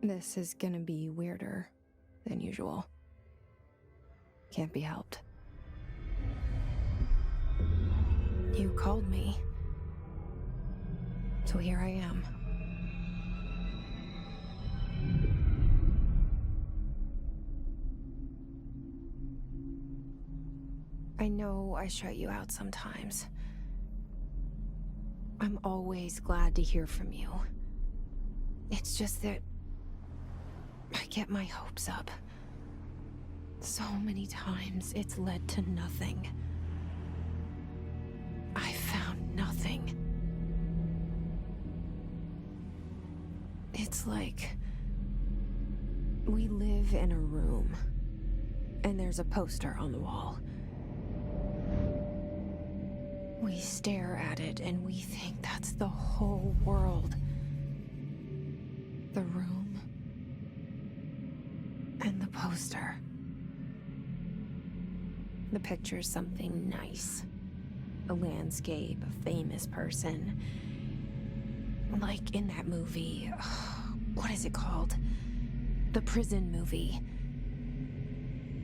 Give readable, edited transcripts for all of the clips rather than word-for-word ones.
This is gonna be weirder than usual. Can't be helped. You called me. So here I am. I know I shut you out sometimes. I'm always glad to hear from you. It's just that I get my hopes up. So many times it's led to nothing. I found nothing. It's like we live in a room, and there's a poster on the wall. We stare at it and we think that's the whole world. The room and the poster. The picture's something nice. A landscape, a famous person. Like in that movie, what is it called? The prison movie.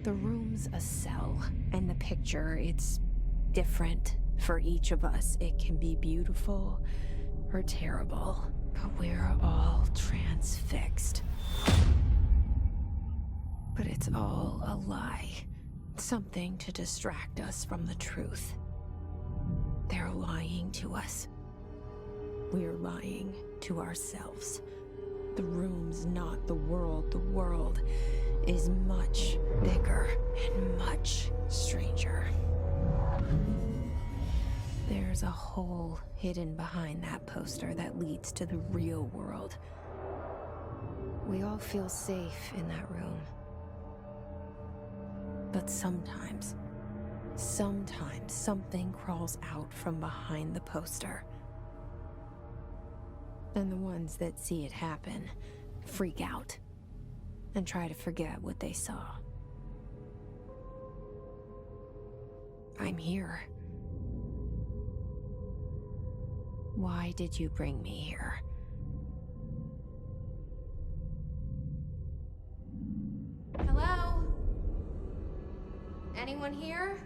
The room's a cell, and the picture, it's different for each of us. It can be beautiful or terrible, but we're all transfixed. But it's all a lie. Something to distract us from the truth. They're lying to us. We're lying to ourselves. The room's not the world. The world is much bigger and much stranger. There's a hole hidden behind that poster that leads to the real world. We all feel safe in that room. But sometimes something crawls out from behind the poster. And the ones that see it happen freak out and try to forget what they saw. I'm here. Why did you bring me here? Hello? Anyone here?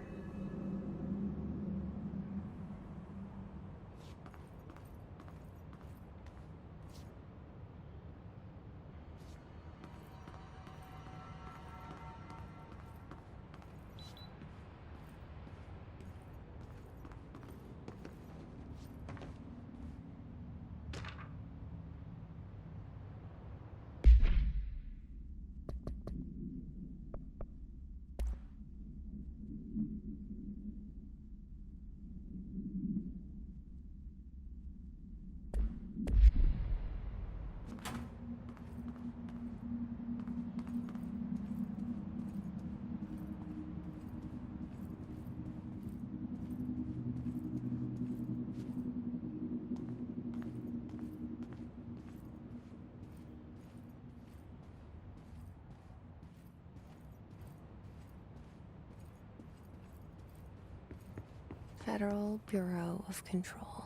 Federal Bureau of Control.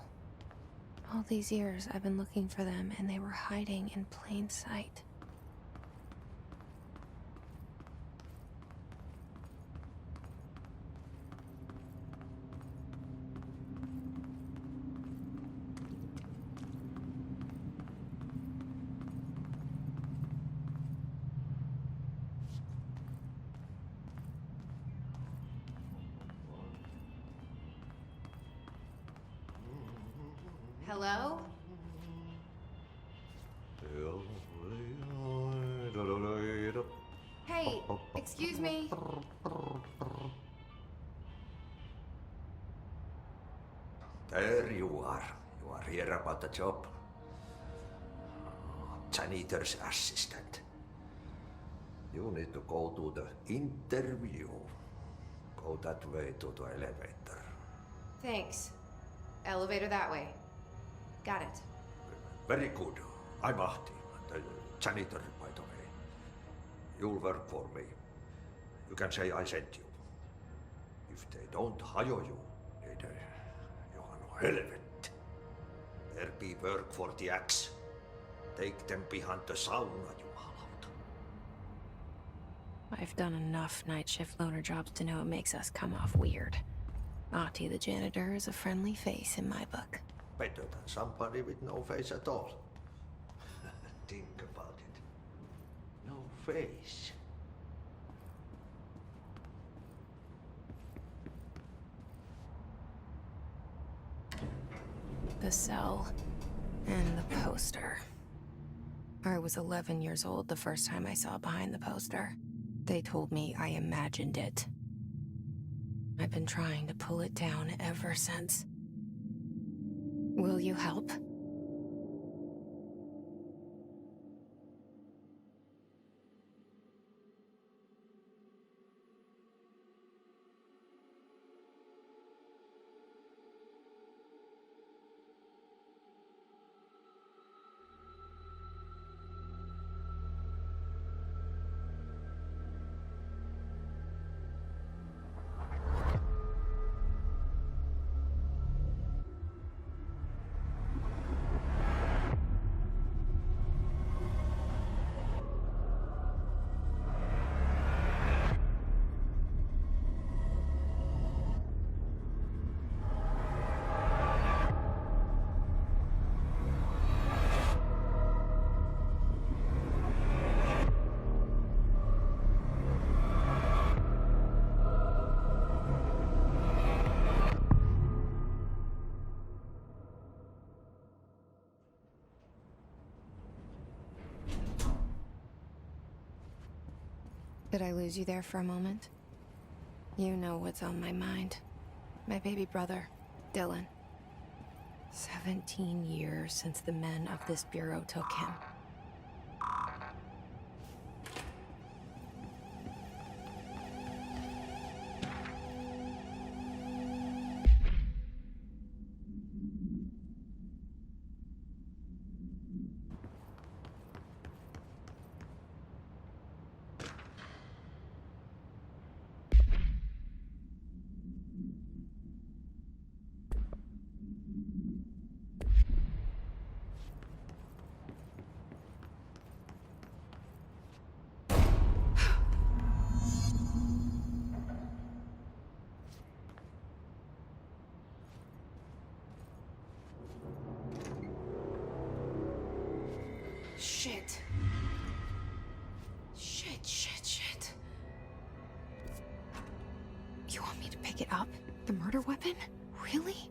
All these years I've been looking for them, and they were hiding in plain sight. Hello? Hey, excuse me. There you are. You are here about the job. Janitor's assistant. You need to go to the interview. Go that way to the elevator. Thanks. Elevator that way. Got it. Very good. I'm Ahti, the janitor, by the way. You'll work for me. You can say I sent you. If they don't hire you, niin Johan on helvet. There be work for the axe. Take them behind the sauna, Juha. I've done enough night shift loner jobs to know it makes us come off weird. Ahti the janitor is a friendly face in my book. Better than somebody with no face at all. Think about it. No face. The cell. And the poster. I was 11 years old the first time I saw behind the poster. They told me I imagined it. I've been trying to pull it down ever since. Will you help? Did I lose you there for a moment? You know what's on my mind. My baby brother, Dylan. 17 years since the men of this bureau took him. Shit. Shit. You want me to pick it up? The murder weapon? Really?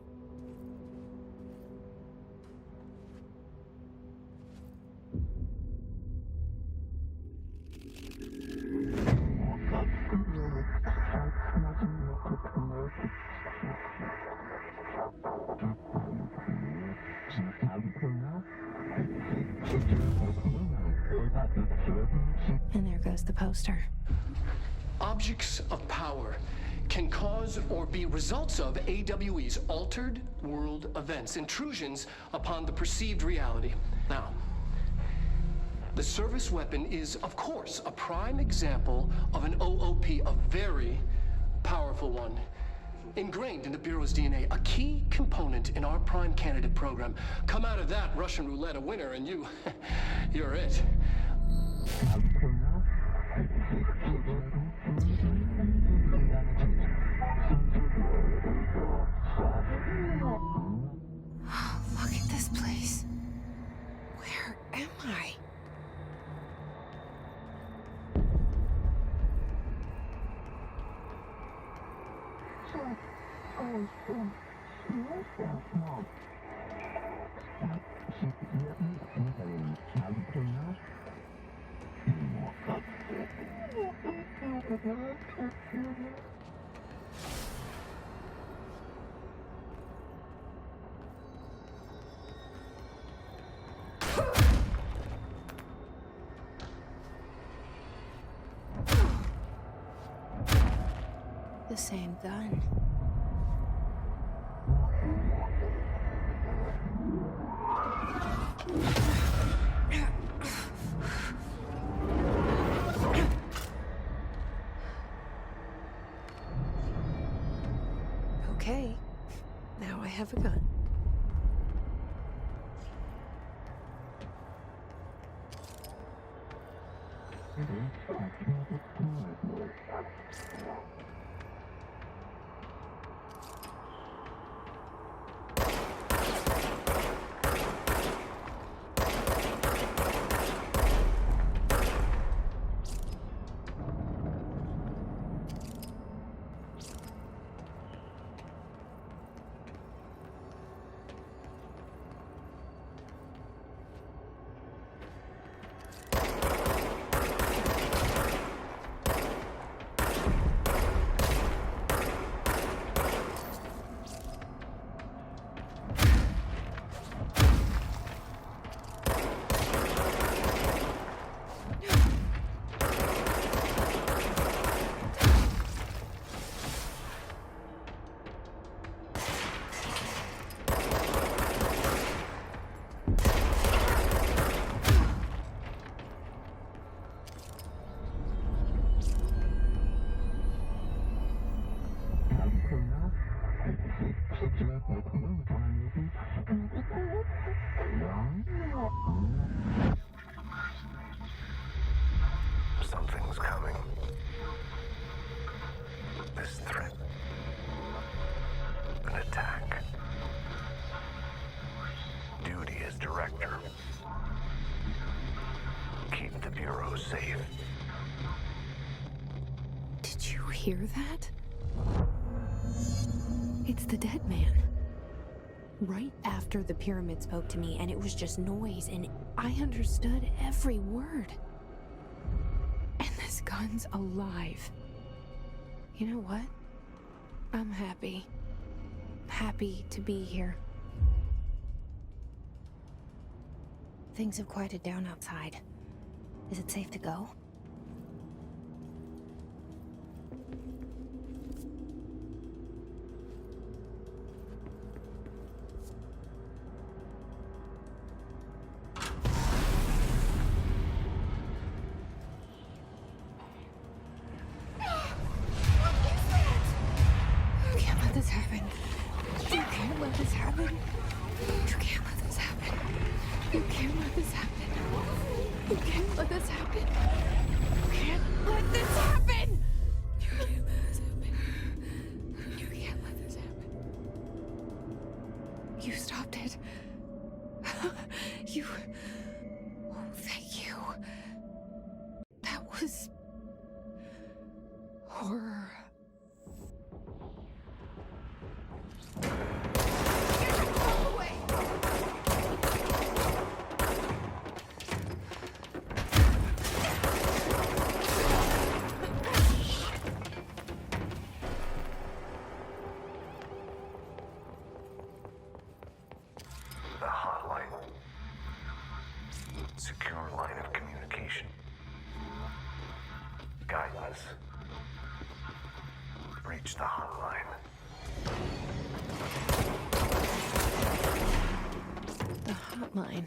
And there goes the poster. Objects of power can cause or be results of AWE's altered world events, intrusions upon the perceived reality. Now, the service weapon is, of course, a prime example of an OOP, a very powerful one. Ingrained in the Bureau's DNA, a key component in our prime candidate program. Come out of that Russian roulette a winner and you're it. Look at this place. Where am I? The same gun. Okay, now I have a gun. Something's coming. This threat. An attack. Duty as director. Keep the Bureau safe. Did you hear that? It's the dead man. Right after the pyramid spoke to me, and it was just noise, and I understood every word. And this gun's alive. You know what? I'm happy. Happy to be here. Things have quieted down outside. Is it safe to go? Horror. The hotline. Secure line of communication. Guidance. Reach the hotline. The hotline.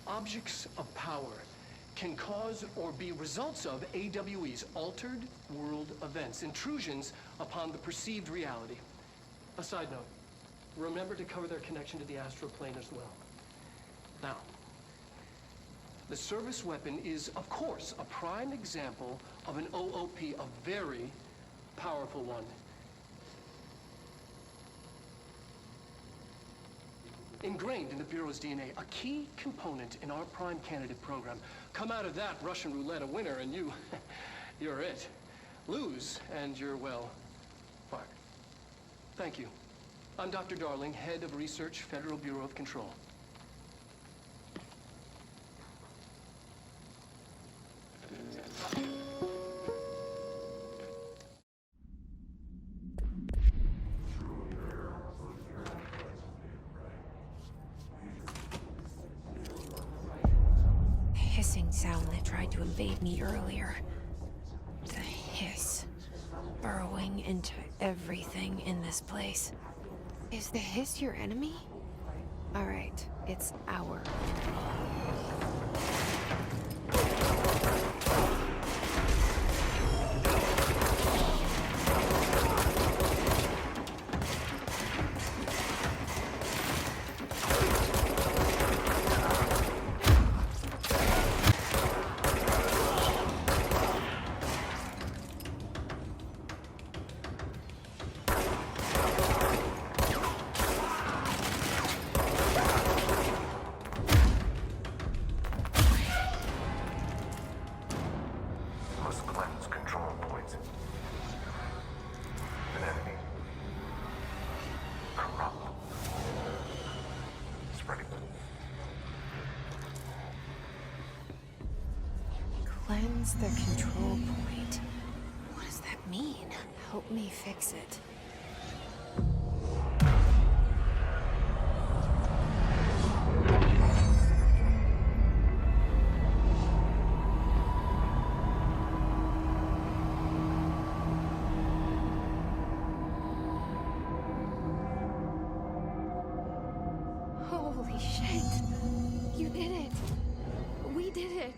Objects of power can cause or be results of AWE's altered world events, intrusions upon the perceived reality. A side note, remember to cover their connection to the astral plane as well. Now, the service weapon is, of course, a prime example of an OOP, a very powerful one. ingrained in the Bureau's DNA, a key component in our prime candidate program. Come out of that Russian roulette a winner and you're it. Lose and you're, well, fired. Thank you. I'm Dr. Darling, head of research, Federal Bureau of Control. The hissing sound that tried to invade me earlier. The hiss. Burrowing into everything in this place. Is the hiss your enemy? Alright, it's our Must cleanse control points. An enemy. Corrupt. Spreading. Cleanse the control point. What does that mean? Help me fix it. Holy shit. You did it. We did it.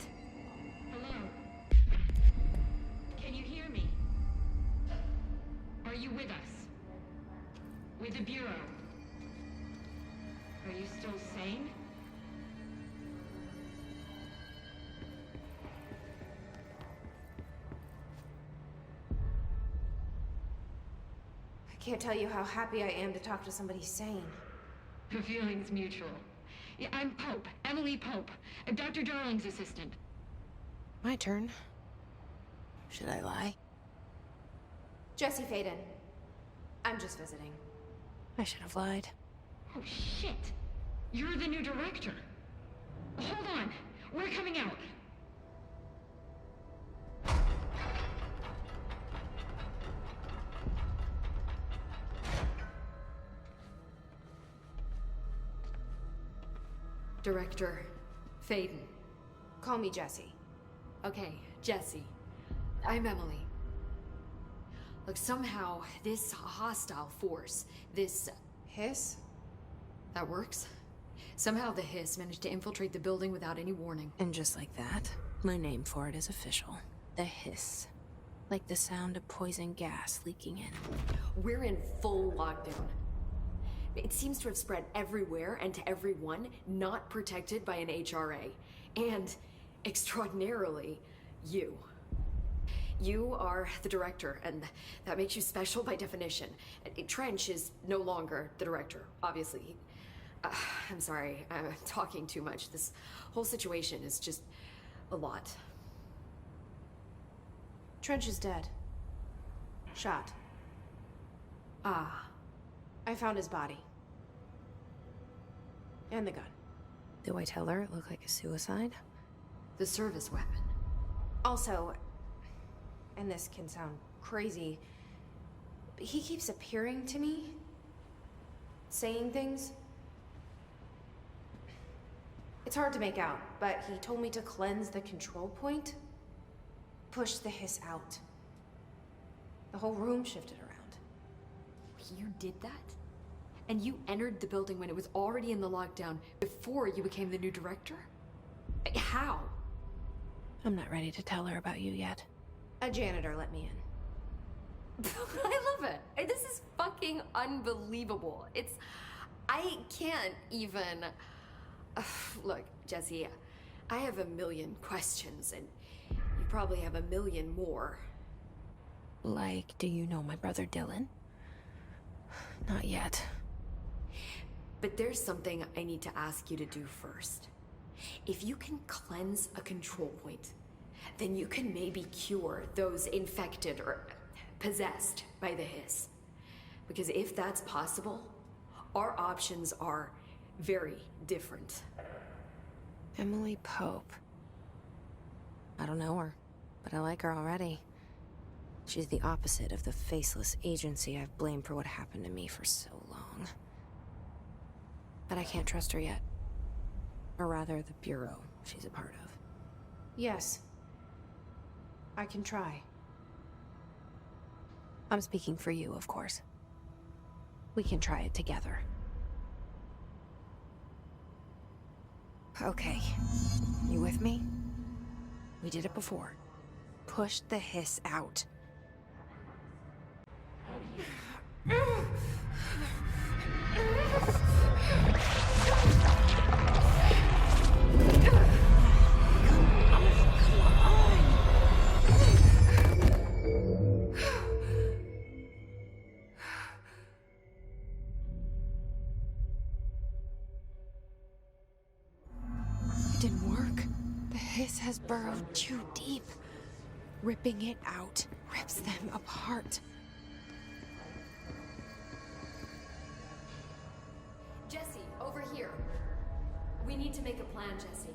Hello? Can you hear me? Are you with us? With the Bureau? Are you still sane? I can't tell you how happy I am to talk to somebody sane. The feeling's mutual. Yeah, I'm Pope, Emily Pope, Dr. Darling's assistant. My turn. Should I lie? Jesse Faden. I'm just visiting. I should have lied. Oh, shit. You're the new director. Hold on. We're coming out. Director Faden. Call me Jesse. Okay, Jesse. I'm Emily. Look, somehow this hostile force, this... Hiss? that works? Somehow the hiss managed to infiltrate the building without any warning. And just like that, my name for it is official. The hiss. Like the sound of poison gas leaking in. We're in full lockdown. It seems to have spread everywhere and to everyone not protected by an HRA. And, extraordinarily, you. You are the director, and that makes you special by definition. Trench is no longer the director, obviously. I'm sorry, I'm talking too much. This whole situation is just a lot. Trench is dead. Shot. Ah, I found his body. And the gun. Do I tell her it looked like a suicide? the service weapon. Also, and this can sound crazy, but he keeps appearing to me, saying things. It's hard to make out, but he told me to cleanse the control point, push the hiss out. The whole room shifted around. You did that? And you entered the building when it was already in the lockdown before you became the new director? How? I'm not ready to tell her about you yet. A janitor let me in. I love it. This is fucking unbelievable. I can't even... Look, Jesse, I have a million questions, and you probably have a million more. Like, do you know my brother Dylan? Not yet. But there's something I need to ask you to do first. If you can cleanse a control point, then you can maybe cure those infected or possessed by the hiss. Because if that's possible, our options are very different. Emily Pope. I don't know her, but I like her already. She's the opposite of the faceless agency I've blamed for what happened to me for so long. But I can't trust her yet. Or rather, the Bureau she's a part of. Yes. I can try. I'm speaking for you, of course. We can try it together. Okay. You with me? We did it before. Push the hiss out. It didn't work. The hiss has burrowed too deep. Ripping it out rips them apart. Jesse, over here. We need to make a plan, Jesse.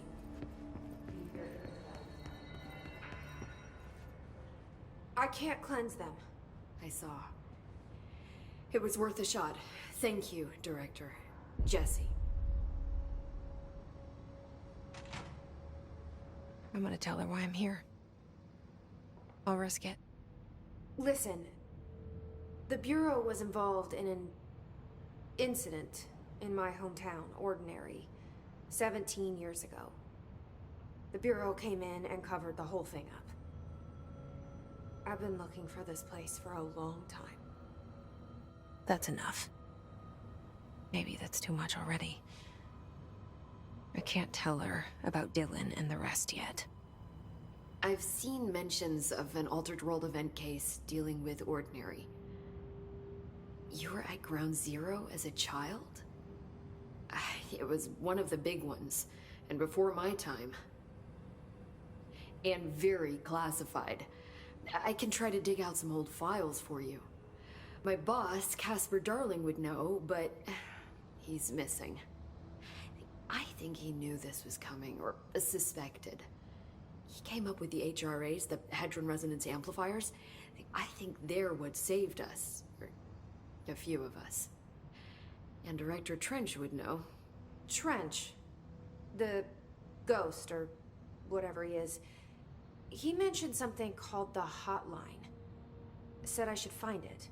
I can't cleanse them. I saw. It was worth a shot. Thank you, Director. Jesse. I'm gonna tell her why I'm here. I'll risk it. Listen, the Bureau was involved in an incident in my hometown, Ordinary, 17 years ago. The Bureau came in and covered the whole thing up. I've been looking for this place for a long time. That's enough. Maybe that's too much already. I can't tell her about Dylan and the rest yet. I've seen mentions of an Altered World event case dealing with Ordinary. You were at Ground Zero as a child? It was one of the big ones, and before my time. And very classified. I can try to dig out some old files for you. My boss, Casper Darling, would know, but he's missing. I think he knew this was coming, or suspected. He came up with the HRAs, the Hadron Resonance Amplifiers. I think they're what saved us. Or a few of us. And Director Trench would know. Trench, the ghost, or whatever he is, he mentioned something called the hotline. Said I should find it.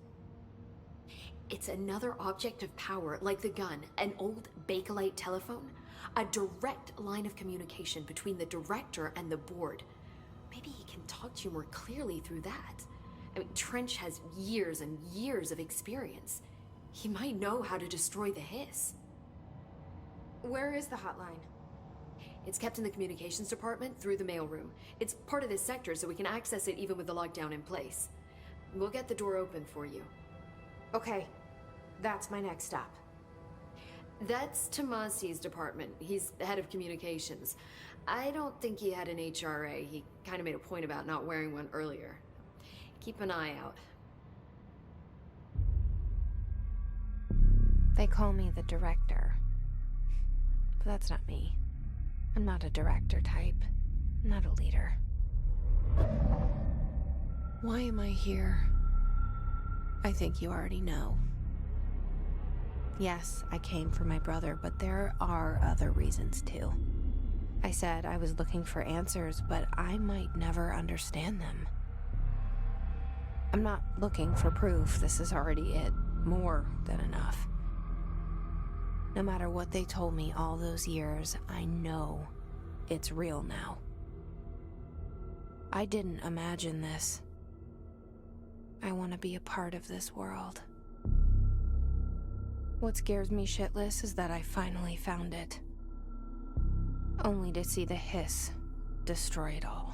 It's another object of power, like the gun, an old Bakelite telephone. A direct line of communication between the director and the board. Maybe he can talk to you more clearly through that. I mean, Trench has years and years of experience. He might know how to destroy the hiss. Where is the hotline? It's kept in the communications department through the mailroom. It's part of this sector, so we can access it even with the lockdown in place. We'll get the door open for you. Okay, that's my next stop. That's Tomasi's department. He's the head of communications. I don't think he had an HRA. He kind of made a point about not wearing one earlier. Keep an eye out. They call me the director. But that's not me. I'm not a director type. I'm not a leader. Why am I here? I think you already know. Yes, I came for my brother, but there are other reasons too. I said I was looking for answers, but I might never understand them. I'm not looking for proof. This is already it. More than enough. No matter what they told me all those years, I know it's real now. I didn't imagine this. I want to be a part of this world. What scares me shitless is that I finally found it. Only to see the hiss destroy it all.